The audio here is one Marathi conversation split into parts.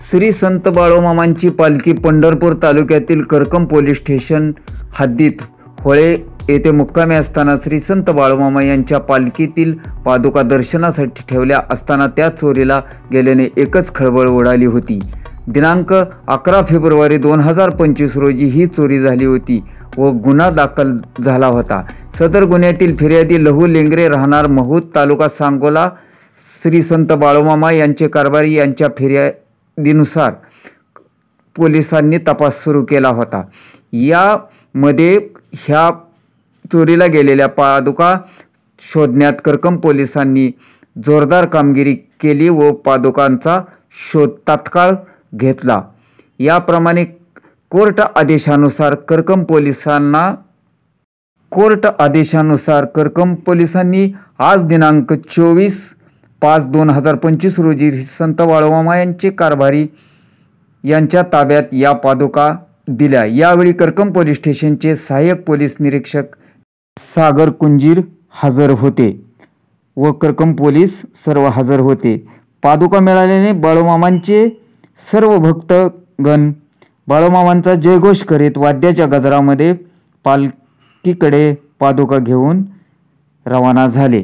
श्री संत बाळूमामांची पालखी पंढरपूर तालुक्यातील करकम पोलीस स्टेशन हद्दीत होळे येथे मुक्कामी असताना श्री संत बाळूमामा यांच्या पालखीतील पादुका दर्शनासाठी ठेवल्या असताना त्या चोरीला गेल्याने एकच खळबळ उडाली होती। दिनांक 11 फेब्रुवारी 2025 रोजी ही चोरी झाली होती व गुन्हा दाखल झाला होता। सदर गुन्ह्यातील फिर्यादी लहू लेंगरे राहणार महूद तालुका सांगोला श्री संत बाळूमामा यांचे कारभारी यांच्या फिर्यादीनुसार पोलिसांनी तपास सुरू केला होता। यामध्ये ह्या चोरीला गेलेल्या पादुका शोधण्यात करकम पोलिसांनी जोरदार कामगिरी केली व पादुकांचा शोध तात्काळ घेतला। याप्रमाणे कोर्ट आदेशानुसार करकम पोलिसांनी आज दिनांक 24/5/2025 रोजी संत बाळूमामा यांचे कारभारी यांच्या ताब्यात या पादुका दिल्या। यावेळी करकम पोलीस स्टेशनचे सहाय्यक पोलीस निरीक्षक सागर कुंजीर हजर होते व करकम पोलीस सर्व हजर होते। पादुका मिळाल्याने बाळूमामांचे सर्व भक्तगण बाळूमामांचा जयघोष करीत वाद्याच्या गजरामध्ये पालखीकडे पादुका घेऊन रवाना झाले।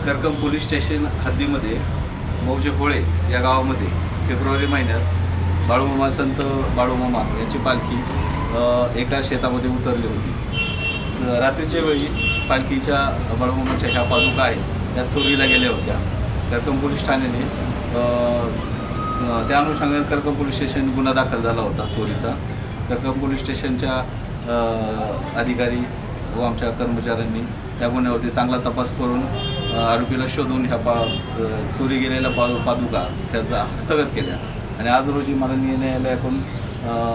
करकम पोलीस स्टेशन हद्दीमध्ये मौजे होळे या गावामध्ये फेब्रुवारी महिन्यात संत बाळूमामा यांची पालखी एका शेतामध्ये उतरली होती। रात्रीच्या वेळी पालखीच्या बाळूमामाच्या ह्या पादुका आहेत त्या चोरीला गेल्या होत्या। करकम पोलीस ठाण्याने त्या अनुषंगाने करकम पोलीस स्टेशन गुन्हा दाखल झाला होता चोरीचा। करकम पोलीस स्टेशनच्या अधिकारी व आमच्या कर्मचाऱ्यांनी त्या गुन्ह्यावरती चांगला तपास करून आरोपीला शोधून ह्या चोरी गेलेल्या पादुका त्याचा हस्तगत केल्या आणि आज रोजी माननीय न्यायालयाकडून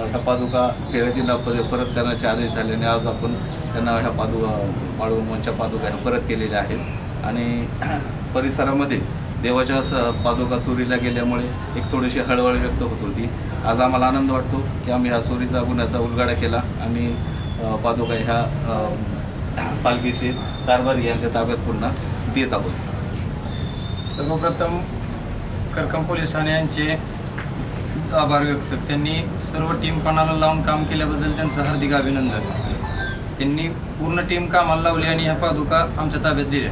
ह्या पादुका फिर्यादीला परत करण्याचे आदेश झाल्याने आज आपण त्यांना ह्या बाळूमामांच्या पादुका ह्या परत केलेल्या आहेत आणि परिसरामध्ये देवाच्या पादुका चोरीला गेल्यामुळे एक थोडीशी हळहळ व्यक्त होत होती। आज आम्हाला आनंद वाटतो की आम्ही ह्या चोरीचा गुन्ह्याचा उलगडा केला आणि पादुका ह्या पालखीचे कारभारी यांच्या ताब्यात पुन्हा देत आहोत। सर्वप्रथम करकम पोलीस ठाणे यांचे आभार व्यक्त। त्यांनी सर्व टीम पणाला लावून काम केल्याबद्दल त्यांचं हार्दिक अभिनंदन। त्यांनी पूर्ण टीम कामाला लावली आणि ह्या पादुका आमच्या ताब्यात दिल्या।